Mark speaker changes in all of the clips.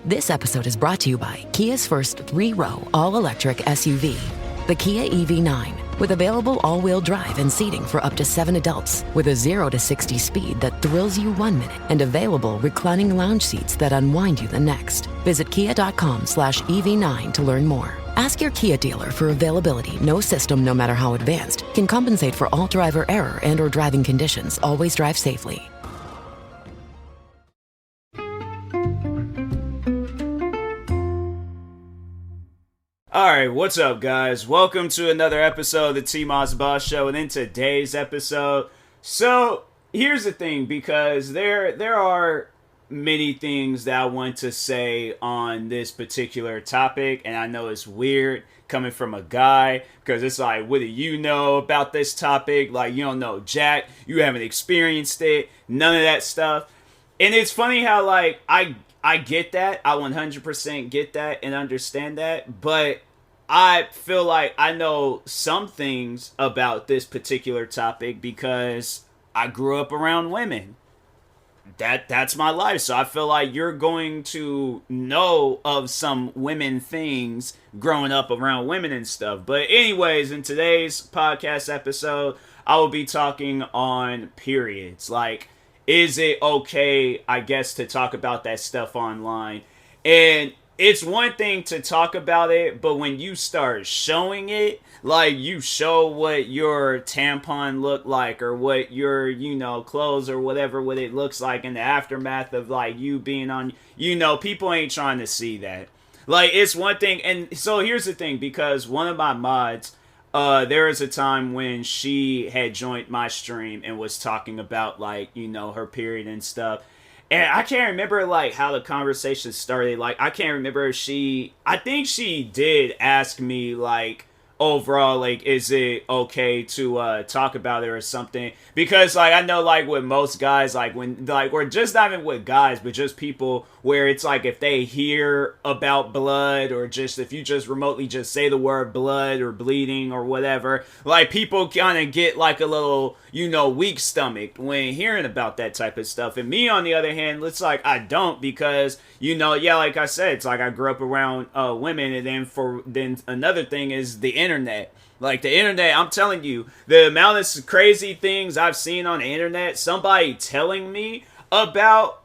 Speaker 1: This episode is brought to you by Kia's first 3-row all-electric SUV, the Kia EV9, with available all-wheel drive and seating for up to 7 adults, with a 0 to 60 speed that thrills you 1 minute, and available reclining lounge seats that unwind you the next. Visit kia.com/EV9 to learn more. Ask your Kia dealer for availability. No system, no matter how advanced, can compensate for all driver error and or driving conditions. Always drive safely.
Speaker 2: Alright, what's up guys? Welcome to another episode of the TMossBoss Show, and in today's episode, so here's the thing, because there are many things that I want to say on this particular topic, and I know it's weird coming from a guy, because it's like, what do you know about this topic? Like, you don't know jack, you haven't experienced it, none of that stuff. And it's funny how, like, I get that, I 100% get that and understand that, but I feel like I know some things about this particular topic because I grew up around women. That's my life. So I feel like you're going to know of some women things growing up around women and stuff. But anyways, in today's podcast episode, I will be talking on periods. Like, is it okay, I guess, to talk about that stuff online? And it's one thing to talk about it, but when you start showing it, like you show what your tampon look like or what your, clothes or whatever, what it looks like in the aftermath of like you being on, people ain't trying to see that. Like, it's one thing. And so here's the thing, because one of my mods, there was a time when she had joined my stream and was talking about like, her period and stuff. And I can't remember, like, how the conversation started. Like, I can't remember if I think she did ask me, like, overall, like, is it okay to talk about it or something? Because, like, I know, like, with most guys, like, when, like, or just not even with guys, but just people where it's like if they hear about blood or just if you just remotely just say the word blood or bleeding or whatever, like, people kind of get, like, a little, weak stomach when hearing about that type of stuff. And me, on the other hand, it's like I don't, because, like I said, it's like I grew up around women, and then another thing is the internet. Like, the internet, I'm telling you, the amount of crazy things I've seen on the internet, somebody telling me about,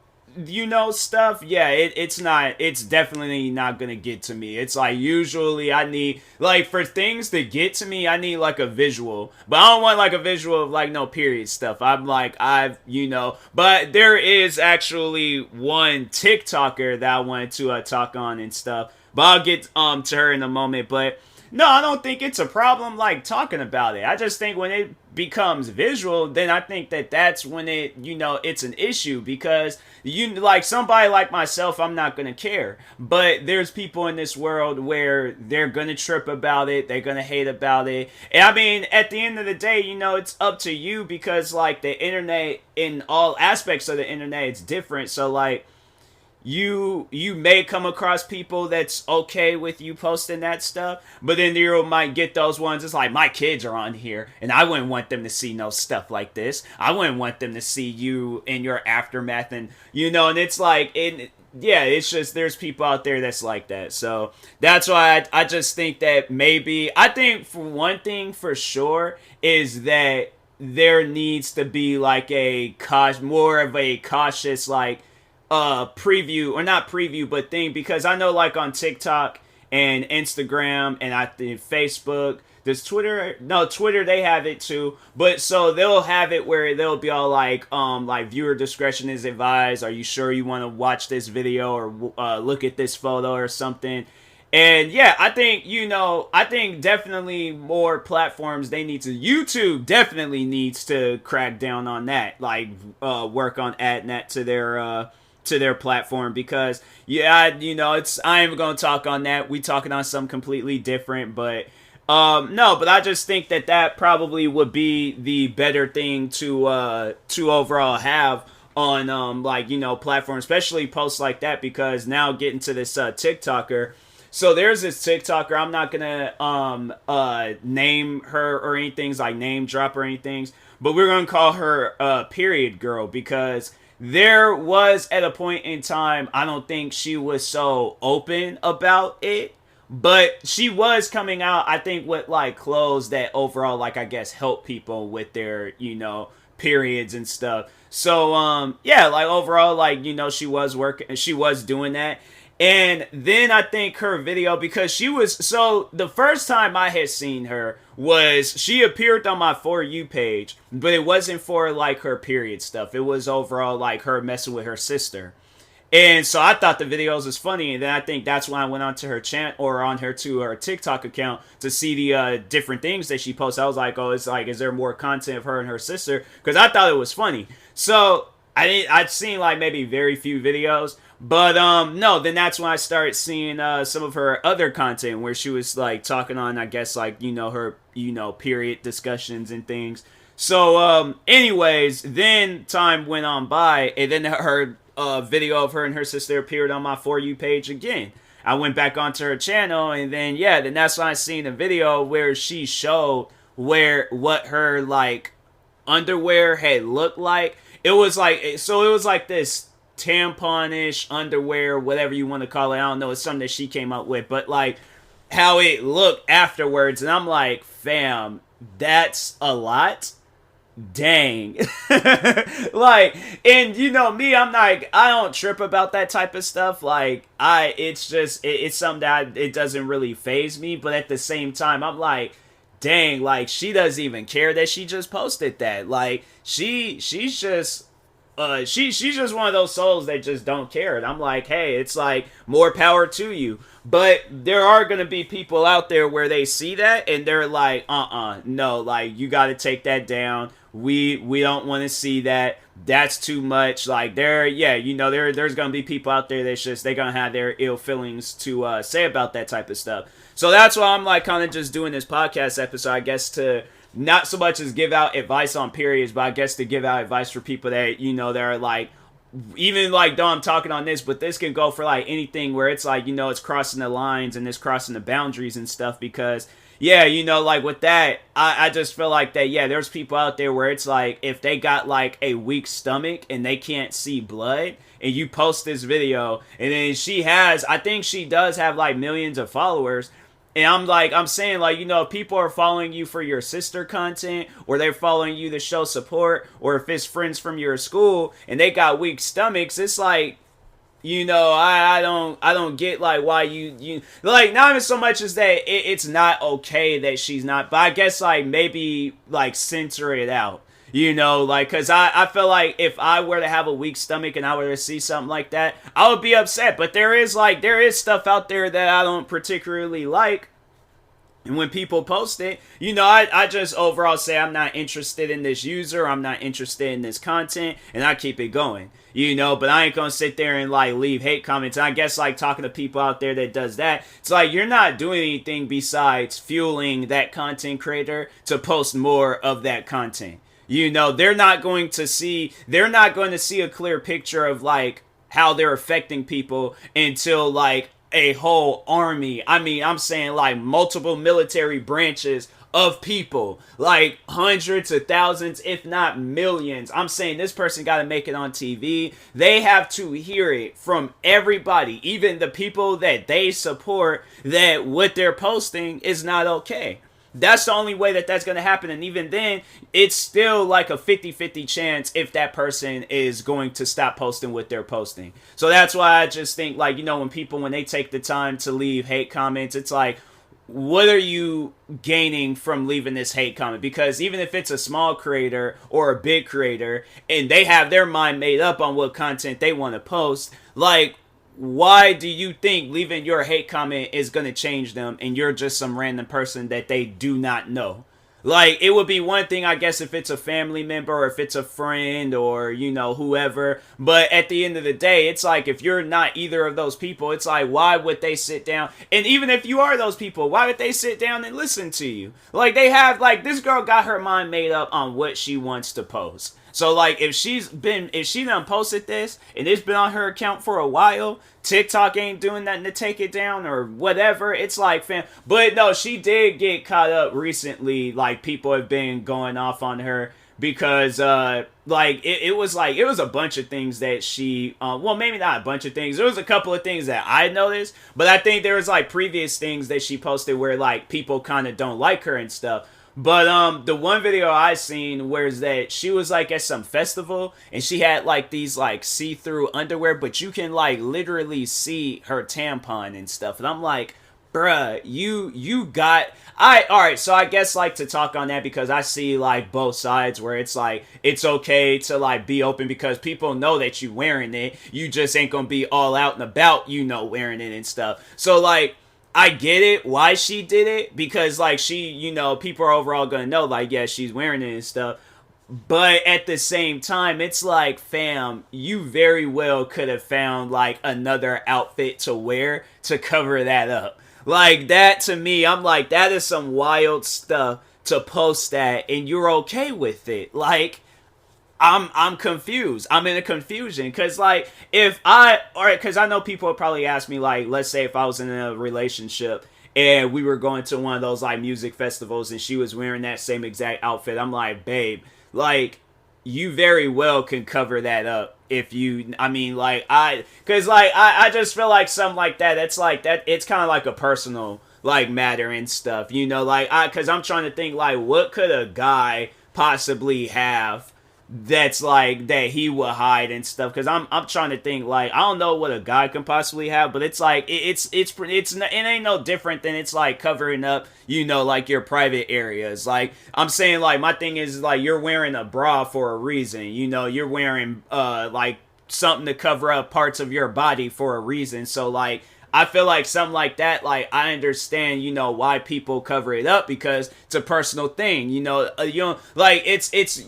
Speaker 2: stuff, yeah, it's definitely not gonna get to me. It's like, usually I need, like, for things to get to me, I need, like, a visual. But I don't want, like, a visual of, like, no period stuff. I'm like, but there is actually one TikToker that I wanted to talk on and stuff. But I'll get to her in a moment. But no, I don't think it's a problem, like, talking about it. I just think when it becomes visual, then I think that's when it, it's an issue, because like, somebody like myself, I'm not going to care. But there's people in this world where they're going to trip about it, they're going to hate about it. And I mean, at the end of the day, it's up to you, because, like, the internet, in all aspects of the internet, it's different. So, like, you may come across people that's okay with you posting that stuff, but then you might get those ones, it's like, my kids are on here, and I wouldn't want them to see no stuff like this. I wouldn't want them to see you in your aftermath, and, and it's like, it's just, there's people out there that's like that. So that's why I just think that maybe, I think for one thing for sure is that there needs to be like more of a cautious, like, preview, or not preview, but thing, because I know, like, on TikTok and Instagram and I think Facebook, does Twitter, no, Twitter, they have it too, but so they'll have it where they'll be all like viewer discretion is advised, are you sure you want to watch this video or look at this photo or something. And yeah, I think definitely more platforms, YouTube definitely needs to crack down on that, like, work on adding that to their platform, because I ain't even gonna talk on that. We talking on something completely different, but no, but I just think that probably would be the better thing to overall have on platforms, especially posts like that, because now getting to this TikToker. So there's this TikToker, I'm not gonna name her or anything, like name drop or anything, but we're gonna call her Period Girl, because there was at a point in time, I don't think she was so open about it, but she was coming out, I think, with like clothes that overall, like, I guess, help people with their, periods and stuff. So yeah, like overall, like, she was working, she was doing that. And then I think her video, because she was, so the first time I had seen her was she appeared on my For You page, but it wasn't for like her period stuff. It was overall like her messing with her sister. And so I thought the videos was funny, and then I think that's when I went onto her channel, or on her to her TikTok account, to see the different things that she posts. I was like, oh, it's like, is there more content of her and her sister? Because I thought it was funny. So I'd seen like maybe very few videos, but no. Then that's when I started seeing some of her other content where she was like talking on, I guess, like her period discussions and things. So anyways, then time went on by, and then her video of her and her sister appeared on my For You page again. I went back onto her channel, and then then that's when I seen a video where she showed what her like underwear had looked like. It was like this tamponish underwear, whatever you want to call it. I don't know. It's something that she came up with, but like how it looked afterwards, and I'm like, fam, that's a lot. Dang. Like, and me, I'm like, I don't trip about that type of stuff. Like, it's just it's something that it doesn't really faze me, but at the same time, I'm like, dang, like, she doesn't even care that she just posted that. Like, she's just she's just one of those souls that just don't care. And I'm like, hey, it's like, more power to you. But there are going to be people out there where they see that and they're like, no, like, you got to take that down. We don't want to see that. That's too much. Like, there's going to be people out there that's just, they're going to have their ill feelings to say about that type of stuff. So that's why I'm like kind of just doing this podcast episode, I guess, to not so much as give out advice on periods, but I guess to give out advice for people that, that are like, even like, though I'm talking on this, but this can go for like anything where it's like, it's crossing the lines and it's crossing the boundaries and stuff. Because like with that, I just feel like that, there's people out there where it's like, if they got like a weak stomach and they can't see blood, and you post this video, and then I think she does have like millions of followers. And I'm saying, like, if people are following you for your sister content, or they're following you to show support, or if it's friends from your school and they got weak stomachs, it's like, I don't get like why you like, not even so much as that it's not okay that she's not, but I guess like maybe like censor it out. Like, because I feel like if I were to have a weak stomach and I were to see something like that, I would be upset. But there is stuff out there that I don't particularly like. And when people post it, I just overall say I'm not interested in this user, I'm not interested in this content, and I keep it going. But I ain't gonna sit there and like leave hate comments. And I guess like talking to people out there that does that, it's like you're not doing anything besides fueling that content creator to post more of that content. They're not going to see a clear picture of like how they're affecting people until like a whole army. I mean, I'm saying like multiple military branches of people, like hundreds of thousands, if not millions. I'm saying this person got to make it on TV. They have to hear it from everybody, even the people that they support, that what they're posting is not okay. That's the only way that's going to happen. And even then, it's still like a 50-50 chance if that person is going to stop posting what they're posting. So that's why I just think, like, when they take the time to leave hate comments, it's like, what are you gaining from leaving this hate comment? Because even if it's a small creator or a big creator and they have their mind made up on what content they want to post, like, why do you think leaving your hate comment is going to change them and you're just some random person that they do not know? Like, it would be one thing, I guess, if it's a family member or if it's a friend or, whoever. But at the end of the day, it's like, if you're not either of those people, it's like, why would they sit down? And even if you are those people, why would they sit down and listen to you? Like, this girl got her mind made up on what she wants to post. So, like, if she done posted this and it's been on her account for a while, TikTok ain't doing nothing to take it down or whatever, it's like, fam. But no, she did get caught up recently. Like, people have been going off on her because like it was a bunch of things that she well, maybe not a bunch of things, there was a couple of things that I noticed, but I think there was like previous things that she posted where like people kind of don't like her and stuff. But the one video I seen was that she was like at some festival and she had like these like see-through underwear, but you can like literally see her tampon and stuff. And I'm like, bruh, you got alright, so I guess like to talk on that, because I see like both sides where it's like it's okay to like be open because people know that you wearing it. You just ain't gonna be all out and about, wearing it and stuff. So like I get it why she did it, because like she, people are overall gonna know like, yeah, she's wearing it and stuff. But at the same time, it's like, fam, you very well could have found like another outfit to wear to cover that up. Like that, to me, I'm like, that is some wild stuff to post that and you're okay with it. Like, I'm confused. I'm in a confusion because like because I know people would probably ask me like, let's say if I was in a relationship and we were going to one of those like music festivals and she was wearing that same exact outfit, I'm like, babe, like you very well can cover that up if you, I mean, like because like I just feel like something like that, it's like that, it's kind of like a personal like matter and stuff, like because I'm trying to think like what could a guy possibly have that's like that he would hide and stuff, because I'm trying to think like I don't know what a guy can possibly have, but it's like it ain't no different than it's like covering up like your private areas. Like I'm saying, like my thing is like you're wearing a bra for a reason, you're wearing like something to cover up parts of your body for a reason. So like I feel like something like that, like I understand, why people cover it up, because it's a personal thing, like it's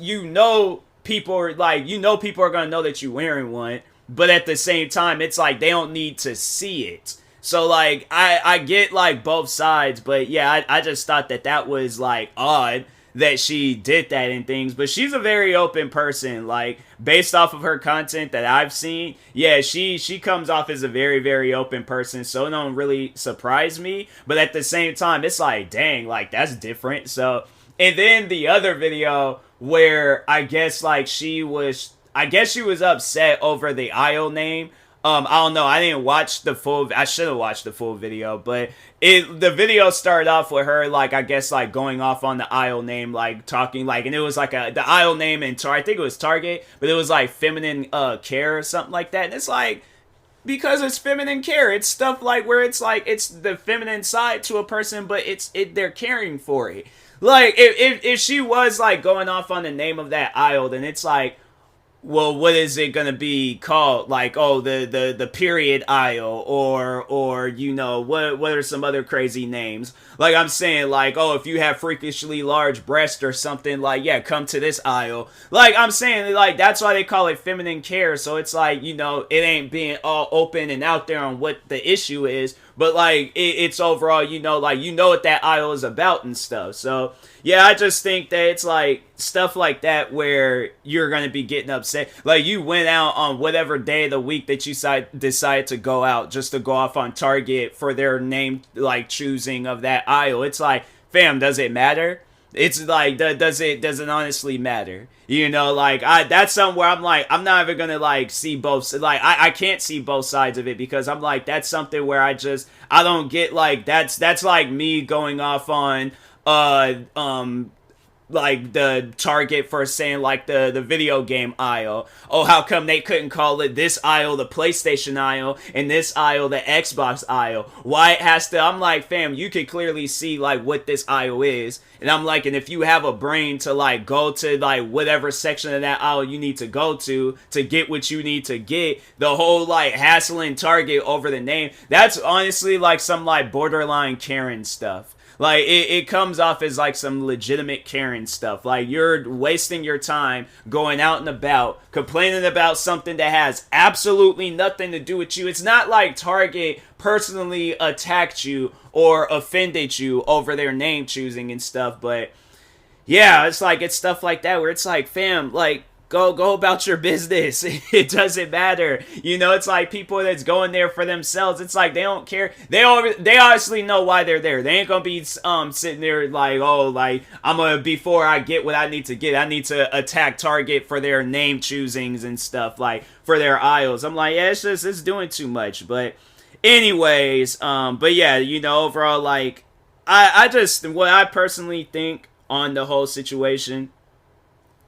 Speaker 2: people are like, people are gonna know that you're wearing one, but at the same time, it's like they don't need to see it. So like I get like both sides, but yeah, I just thought that was like odd that she did that and things, but she's a very open person, like based off of her content that I've seen. Yeah, she comes off as a very, very open person, so it don't really surprise me, but at the same time it's like, dang, like that's different. So, and then the other video where I guess she was upset over the aisle name. I don't know. I didn't watch the full. I should have watched the full video, but the video started off with her I guess going off on the aisle name, talking and it was the aisle name in I think it was Target, but it was feminine care or something like that. And it's because it's feminine care. It's stuff where it's it's the feminine side to a person, but they're caring for it. If she was going off on the name of that aisle, then it's well, what is it gonna be called? The period aisle, or what are some other crazy names? I'm saying, if you have freakishly large breasts or something, yeah, come to this aisle. I'm saying, that's why they call it feminine care. So it's it ain't being all open and out there on what the issue is, but it's overall, what that aisle is about and stuff. So yeah, I just think that it's stuff like that where you're gonna be getting upset. You went out on whatever day of the week that you decided to go out just to go off on Target for their name choosing of that aisle. It's fam, does it matter? It's does it honestly matter? That's something where I'm not even gonna see both. I can't see both sides of it, because I'm that's something where I don't get that's me going off on the Target for saying the video game aisle. Oh, how come they couldn't call it this aisle the PlayStation aisle and this aisle the Xbox aisle? Why it has to? I'm fam, you can clearly see what this aisle is, and I'm and if you have a brain to go to whatever section of that aisle you need to go to get what you need to get, the whole hassling Target over the name, that's honestly some borderline Karen stuff. It comes off as some legitimate Karen stuff. You're wasting your time going out and about complaining about something that has absolutely nothing to do with you. It's not Target personally attacked you or offended you over their name choosing and stuff, but yeah, it's it's stuff like that where it's fam, go about your business. It doesn't matter. You know, it's like people that's going there for themselves. It's like they don't care. They honestly know why they're there. They ain't gonna be sitting there like, oh, like I'm gonna, before I get what I need to get, I need to attack Target for their name choosings and stuff, like for their aisles. I'm like, yeah, it's doing too much. But anyways, but yeah, you know, overall, like I just, what I personally think on the whole situation,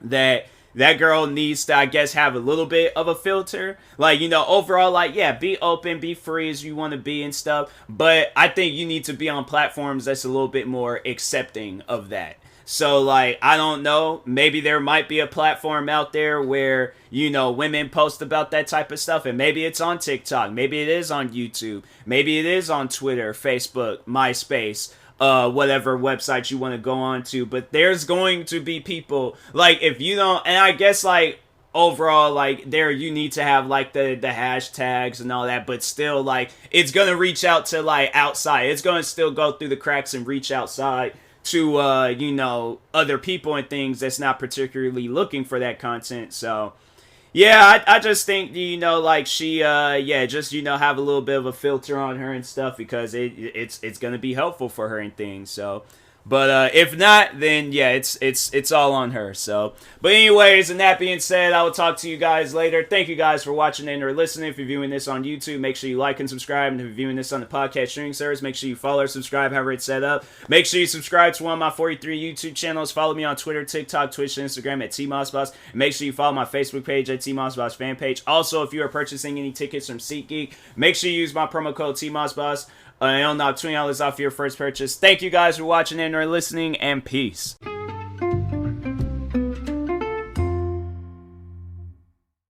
Speaker 2: that girl needs to, I guess, have a little bit of a filter. Like, you know, overall, like, yeah, be open, be free as you want to be and stuff. But I think you need to be on platforms that's a little bit more accepting of that. So, like, I don't know, maybe there might be a platform out there where, you know, women post about that type of stuff. And maybe it's on TikTok. Maybe it is on YouTube. Maybe it is on Twitter, Facebook, MySpace, whatever website you want to go on to. But there's going to be people, like, if you don't, and I guess, like, overall, like, there, you need to have, like, the hashtags and all that, but still, like, it's gonna reach out to, like, outside. It's gonna still go through the cracks and reach outside to, you know, other people and things that's not particularly looking for that content. So yeah, I just think, you know, like, she, yeah, just, you know, have a little bit of a filter on her and stuff, because it's gonna be helpful for her and things. So, but if not, then yeah, it's all on her. So, but anyways, and that being said, I will talk to you guys later. Thank you guys for watching and or listening. If you're viewing this on YouTube, make sure you like and subscribe. And if you're viewing this on the podcast streaming service, make sure you follow or subscribe, however it's set up. Make sure you subscribe to one of my 43 YouTube channels. Follow me on Twitter, TikTok, Twitch, and Instagram at TMossBoss. Make sure you follow my Facebook page at TMossBoss fan page. Also, if you are purchasing any tickets from SeatGeek, make sure you use my promo code TMossBoss. And I'll knock $20 off your first purchase. Thank you guys for watching and or listening, and peace.